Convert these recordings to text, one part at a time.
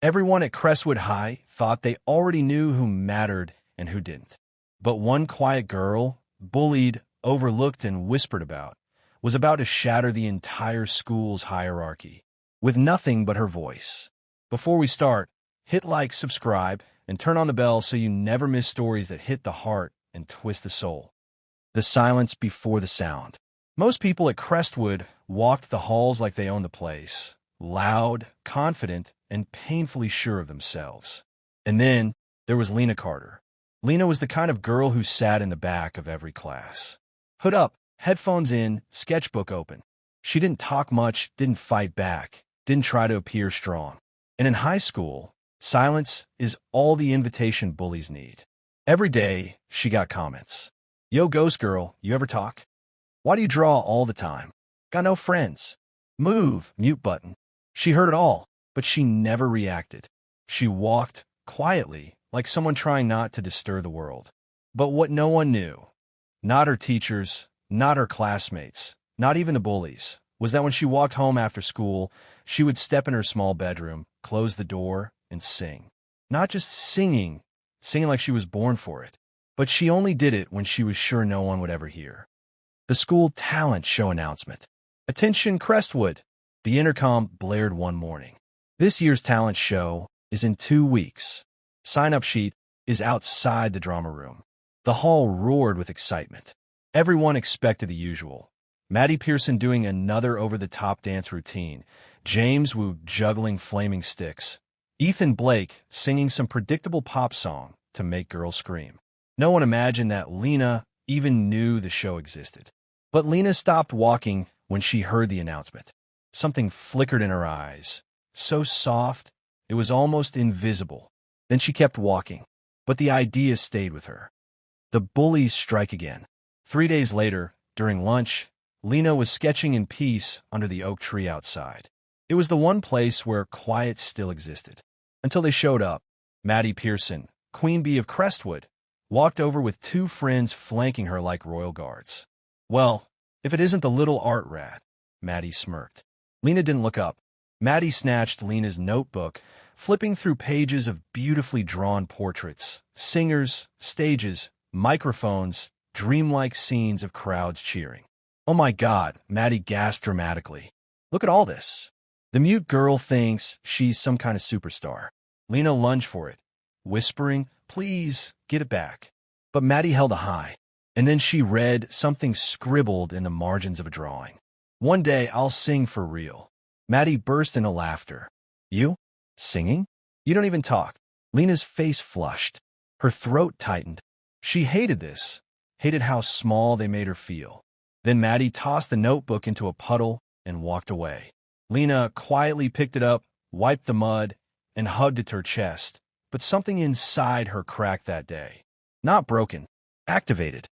Everyone at Crestwood High thought they already knew who mattered and who didn't. But one quiet girl, bullied, overlooked, and whispered about, was about to shatter the entire school's hierarchy, with nothing but her voice. Before we start, hit like, subscribe, and turn on the bell so you never miss stories that hit the heart and twist the soul. The silence before the sound. Most people at Crestwood walked the halls like they owned the place, loud, confident, and painfully sure of themselves. And then there was Lena Carter. Lena was the kind of girl who sat in the back of every class. Hood up, headphones in, sketchbook open. She didn't talk much, didn't fight back, didn't try to appear strong. And in high school, silence is all the invitation bullies need. Every day, she got comments. Yo, ghost girl, you ever talk? Why do you draw all the time? Got no friends. Move, mute button. She heard it all, but she never reacted. She walked quietly, like someone trying not to disturb the world. But what no one knew, not her teachers, not her classmates, not even the bullies, was that when she walked home after school, she would step in her small bedroom, close the door, and sing. Not just singing like she was born for it, but she only did it when she was sure no one would ever hear. The school talent show announcement. Attention Crestwood! The intercom blared one morning. This year's talent show is in 2 weeks. Sign-up sheet is outside the drama room. The hall roared with excitement. Everyone expected the usual. Maddie Pearson doing another over-the-top dance routine, James Wu juggling flaming sticks, Ethan Blake singing some predictable pop song to make girls scream. No one imagined that Lena even knew the show existed. But Lena stopped walking when she heard the announcement. Something flickered in her eyes, so soft it was almost invisible. Then she kept walking, but the idea stayed with her. The bullies strike again. 3 days later, during lunch, Lena was sketching in peace under the oak tree outside. It was the one place where quiet still existed. Until they showed up. Maddie Pearson, Queen Bee of Crestwood, walked over with 2 friends flanking her like royal guards. Well, if it isn't the little art rat, Maddie smirked. Lena didn't look up. Maddie snatched Lena's notebook, flipping through pages of beautifully drawn portraits, singers, stages, microphones, dreamlike scenes of crowds cheering. Oh my God, Maddie gasped dramatically. Look at all this. The mute girl thinks she's some kind of superstar. Lena lunged for it, whispering, please, get it back. But Maddie held a high, and then she read something scribbled in the margins of a drawing. One day I'll sing for real. Maddie burst into laughter. You? Singing? You don't even talk. Lena's face flushed. Her throat tightened. She hated this, hated how small they made her feel. Then Maddie tossed the notebook into a puddle and walked away. Lena quietly picked it up, wiped the mud, and hugged it to her chest. But something inside her cracked that day. Not broken, activated.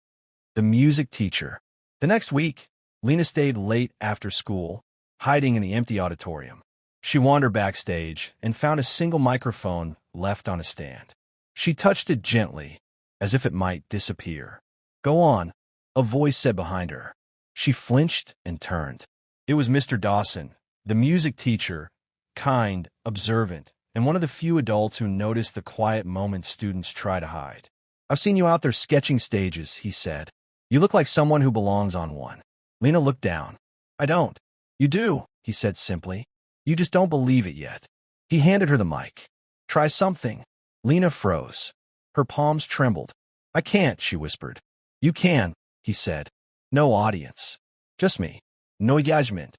The music teacher. The next week, Lena stayed late after school, hiding in the empty auditorium. She wandered backstage and found a single microphone left on a stand. She touched it gently, as if it might disappear. Go on, a voice said behind her. She flinched and turned. It was Mr. Dawson, the music teacher, kind, observant, and one of the few adults who noticed the quiet moments students try to hide. I've seen you out there sketching stages, he said. You look like someone who belongs on one. Lena looked down. I don't. You do, he said simply. You just don't believe it yet. He handed her the mic. Try something. Lena froze. Her palms trembled. I can't, she whispered. You can, he said. No audience. Just me. No judgment.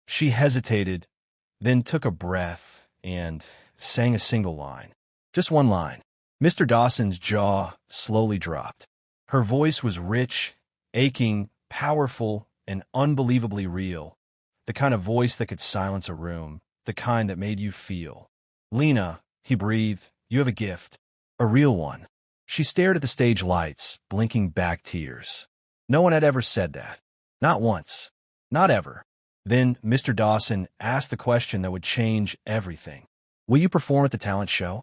She hesitated, then took a breath and sang a single line. Just one line. Mr. Dawson's jaw slowly dropped. Her voice was rich, aching, powerful, and unbelievably real. The kind of voice that could silence a room, the kind that made you feel. Lena, he breathed, you have a gift. A real one. She stared at the stage lights, blinking back tears. No one had ever said that. Not once. Not ever. Then Mr. Dawson asked the question that would change everything. Will you perform at the talent show?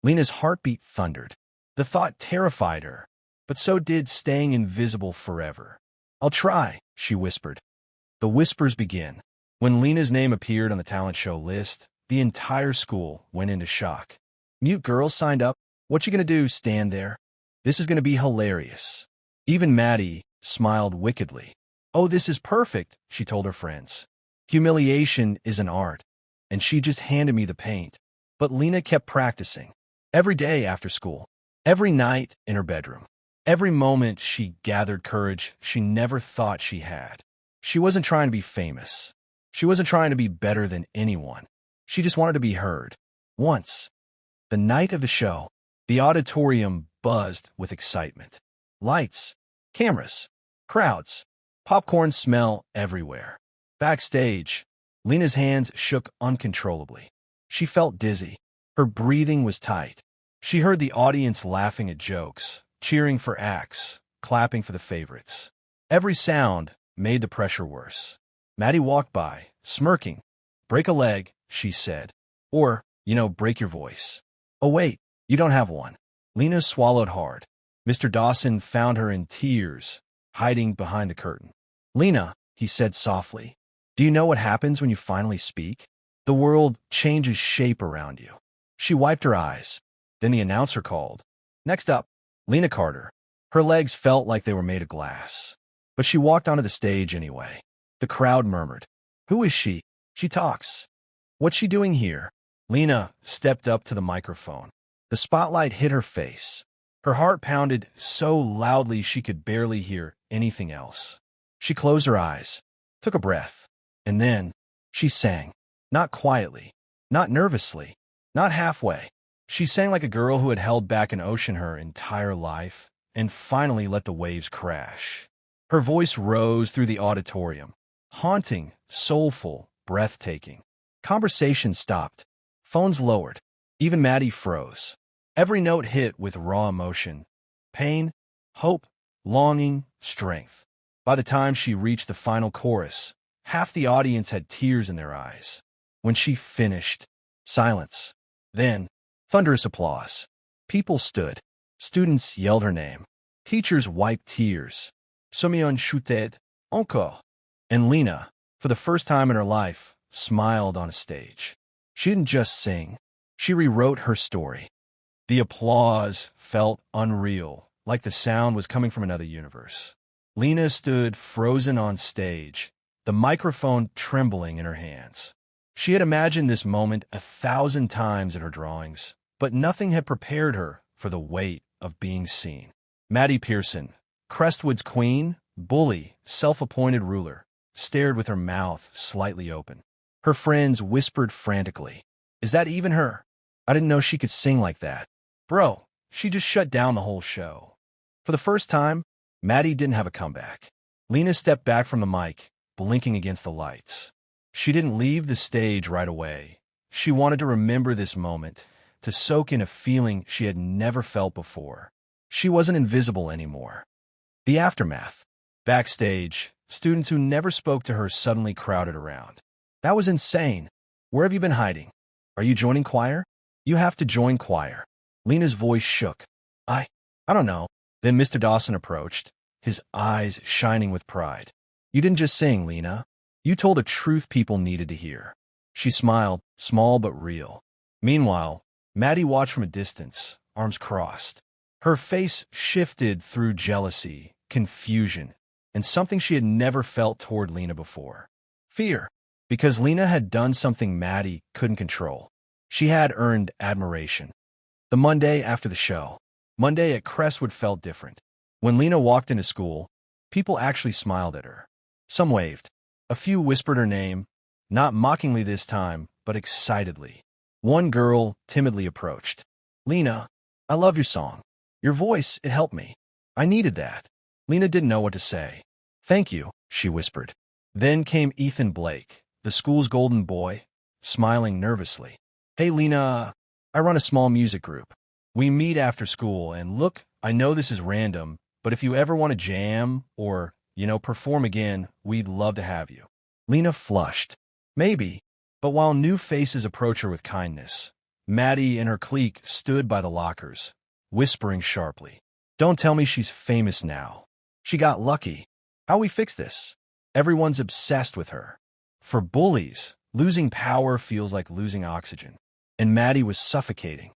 Lena's heartbeat thundered. The thought terrified her, but so did staying invisible forever. I'll try, she whispered. The whispers begin. When Lena's name appeared on the talent show list, the entire school went into shock. Mute girls signed up. What you gonna do, stand there? This is gonna be hilarious. Even Maddie smiled wickedly. Oh, this is perfect, she told her friends. Humiliation is an art, and she just handed me the paint. But Lena kept practicing. Every day after school, every night in her bedroom, every moment she gathered courage she never thought she had. She wasn't trying to be famous. She wasn't trying to be better than anyone. She just wanted to be heard. Once, the night of the show, the auditorium buzzed with excitement. Lights, cameras, crowds, popcorn smell everywhere. Backstage, Lena's hands shook uncontrollably. She felt dizzy. Her breathing was tight. She heard the audience laughing at jokes, cheering for acts, clapping for the favorites. Every sound made the pressure worse. Maddie walked by, smirking. Break a leg, she said. Or, break your voice. Oh wait, you don't have one. Lena swallowed hard. Mr. Dawson found her in tears, hiding behind the curtain. Lena, he said softly, do you know what happens when you finally speak? The world changes shape around you. She wiped her eyes. Then the announcer called. Next up, Lena Carter. Her legs felt like they were made of glass. But she walked onto the stage anyway. The crowd murmured. Who is she? She talks. What's she doing here? Lena stepped up to the microphone. The spotlight hit her face. Her heart pounded so loudly she could barely hear anything else. She closed her eyes, took a breath, and then she sang. Not quietly, not nervously, not halfway. She sang like a girl who had held back an ocean her entire life and finally let the waves crash. Her voice rose through the auditorium, haunting, soulful, breathtaking. Conversation stopped. Phones lowered. Even Maddie froze. Every note hit with raw emotion. Pain, hope, longing, strength. By the time she reached the final chorus, half the audience had tears in their eyes. When she finished, silence. Then, thunderous applause. People stood. Students yelled her name. Teachers wiped tears. Sommelier chutait, encore. And Lena, for the first time in her life, smiled on a stage. She didn't just sing. She rewrote her story. The applause felt unreal, like the sound was coming from another universe. Lena stood frozen on stage, the microphone trembling in her hands. She had imagined this moment 1,000 times in her drawings, but nothing had prepared her for the weight of being seen. Maddie Pearson, Crestwood's queen, bully, self-appointed ruler, stared with her mouth slightly open. Her friends whispered frantically, "Is that even her? I didn't know she could sing like that." Bro, she just shut down the whole show. For the first time, Maddie didn't have a comeback. Lena stepped back from the mic, blinking against the lights. She didn't leave the stage right away. She wanted to remember this moment, to soak in a feeling she had never felt before. She wasn't invisible anymore. The aftermath. Backstage, students who never spoke to her suddenly crowded around. That was insane. Where have you been hiding? Are you joining choir? You have to join choir. Lena's voice shook. I don't know. Then Mr. Dawson approached, his eyes shining with pride. You didn't just sing, Lena. You told a truth people needed to hear. She smiled, small but real. Meanwhile, Maddie watched from a distance, arms crossed. Her face shifted through jealousy, confusion, and something she had never felt toward Lena before. Fear, because Lena had done something Maddie couldn't control. She had earned admiration. The Monday after the show, Monday at Crestwood felt different. When Lena walked into school, people actually smiled at her. Some waved. A few whispered her name, not mockingly this time, but excitedly. One girl timidly approached. Lena, I love your song. Your voice, it helped me. I needed that. Lena didn't know what to say. Thank you, she whispered. Then came Ethan Blake, the school's golden boy, smiling nervously. Hey, Lena, I run a small music group. We meet after school, and look, I know this is random, but if you ever want to jam or, perform again, we'd love to have you. Lena flushed. Maybe, but while new faces approached her with kindness, Maddie and her clique stood by the lockers, whispering sharply. Don't tell me she's famous now. She got lucky. How we fix this? Everyone's obsessed with her. For bullies, Losing power feels like losing oxygen, and Maddie was suffocating.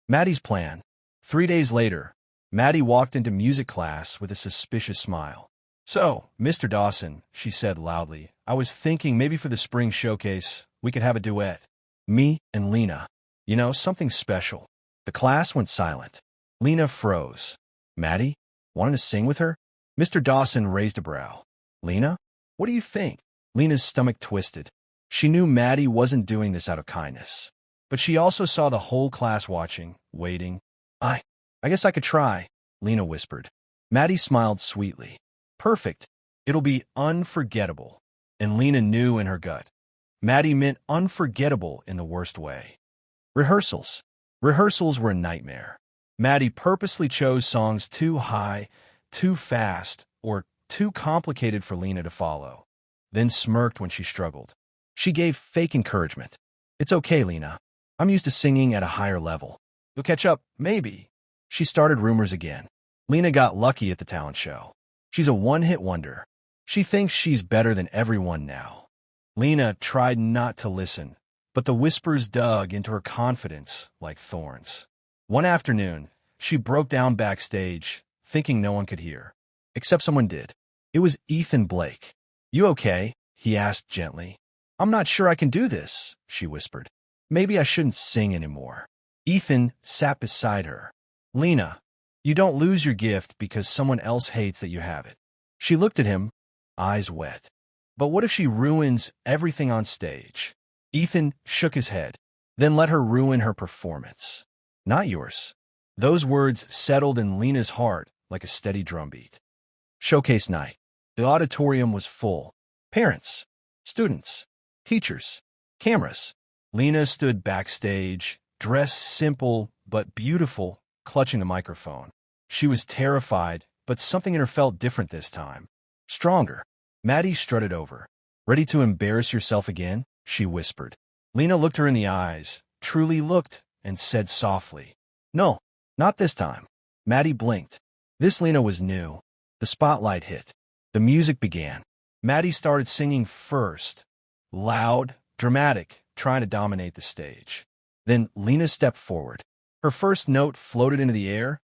Maddie's plan. 3 days later, Maddie walked into music class with a suspicious smile. "So, Mr. Dawson," she said loudly, "I was thinking maybe for the spring showcase, we could have a duet. Me and Lena. You know, something special." The class went silent. Lena froze. Maddie? Wanted to sing with her? Mr. Dawson raised a brow. "Lena? What do you think?" Lena's stomach twisted. She knew Maddie wasn't doing this out of kindness. But she also saw the whole class watching, waiting. I guess I could try," Lena whispered. Maddie smiled sweetly. "Perfect. It'll be unforgettable." And Lena knew in her gut. Maddie meant unforgettable in the worst way. Rehearsals. Rehearsals were a nightmare. Maddie purposely chose songs too high, too fast, or too complicated for Lena to follow, then smirked when she struggled. She gave fake encouragement. "It's okay, Lena. I'm used to singing at a higher level. You'll catch up, maybe." She started rumors again. Lena got lucky at the talent show. She's a one-hit wonder. She thinks she's better than everyone now. Lena tried not to listen, but the whispers dug into her confidence like thorns. One afternoon, she broke down backstage, thinking no one could hear. Except someone did. It was Ethan Blake. "You okay?" he asked gently. "I'm not sure I can do this," she whispered. "Maybe I shouldn't sing anymore." Ethan sat beside her. "Lena, you don't lose your gift because someone else hates that you have it." She looked at him, eyes wet. "But what if she ruins everything on stage?" Ethan shook his head. "Then let her ruin her performance. Not yours." Those words settled in Lena's heart like a steady drumbeat. Showcase night. The auditorium was full. Parents, students, teachers, cameras. Lena stood backstage, dressed simple but beautiful, clutching the microphone. She was terrified, but something in her felt different this time. Stronger. Maddie strutted over. "Ready to embarrass yourself again?" she whispered. Lena looked her in the eyes, truly looked, and said softly, "No, not this time." Maddie blinked. This Lena was new. The spotlight hit. The music began. Maddie started singing first. Loud, dramatic, trying to dominate the stage. Then Lena stepped forward. Her first note floated into the air,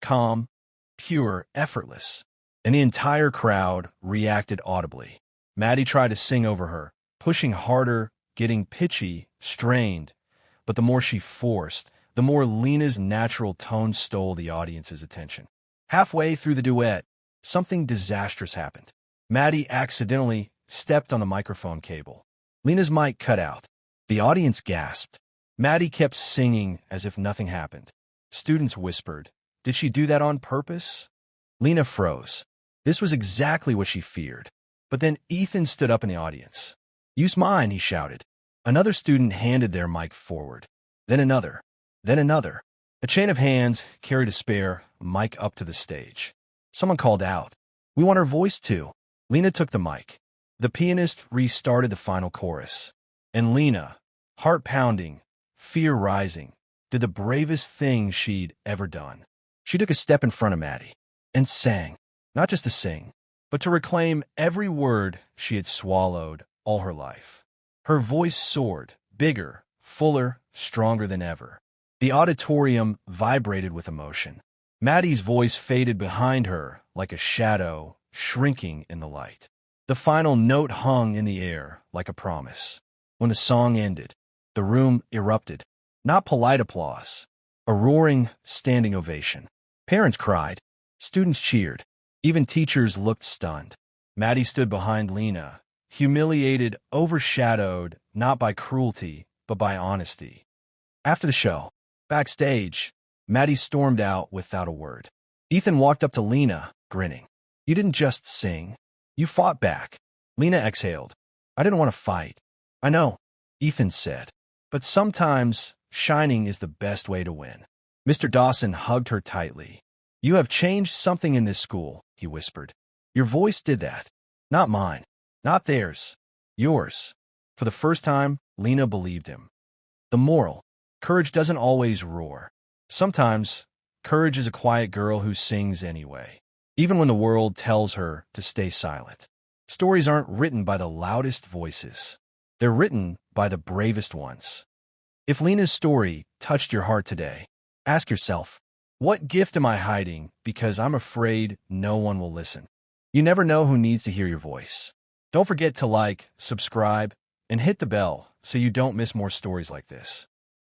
calm, pure, effortless, and the entire crowd reacted audibly. Maddie tried to sing over her, pushing harder, getting pitchy, strained, but the more she forced, the more Lena's natural tone stole the audience's attention. Halfway through the duet, something disastrous happened. Maddie accidentally stepped on the microphone cable. Lena's mic cut out. The audience gasped. Maddie kept singing as if nothing happened. Students whispered, "Did she do that on purpose?" Lena froze. This was exactly what she feared. But then Ethan stood up in the audience. "Use mine," he shouted. Another student handed their mic forward. Then another. Then another. A chain of hands carried a spare mic up to the stage. Someone called out, "We want her voice too." Lena took the mic. The pianist restarted the final chorus. And Lena, heart pounding, fear rising, did the bravest thing she'd ever done. She took a step in front of Maddie and sang, not just to sing, but to reclaim every word she had swallowed all her life. Her voice soared, bigger, fuller, stronger than ever. The auditorium vibrated with emotion. Maddie's voice faded behind her like a shadow shrinking in the light. The final note hung in the air like a promise. When the song ended, the room erupted. Not polite applause, a roaring, standing ovation. Parents cried. Students cheered. Even teachers looked stunned. Maddie stood behind Lena, humiliated, overshadowed, not by cruelty, but by honesty. After the show, backstage, Maddie stormed out without a word. Ethan walked up to Lena, grinning. "You didn't just sing. You fought back." Lena exhaled. "I didn't want to fight." "I know," Ethan said. "But sometimes shining is the best way to win." Mr. Dawson hugged her tightly. "You have changed something in this school," he whispered. "Your voice did that. Not mine. Not theirs. Yours." For the first time, Lena believed him. The moral: courage doesn't always roar. Sometimes, courage is a quiet girl who sings anyway, even when the world tells her to stay silent. Stories aren't written by the loudest voices. They're written by the bravest ones. If Lena's story touched your heart today, ask yourself, what gift am I hiding because I'm afraid no one will listen? You never know who needs to hear your voice. Don't forget to like, subscribe, and hit the bell so you don't miss more stories like this.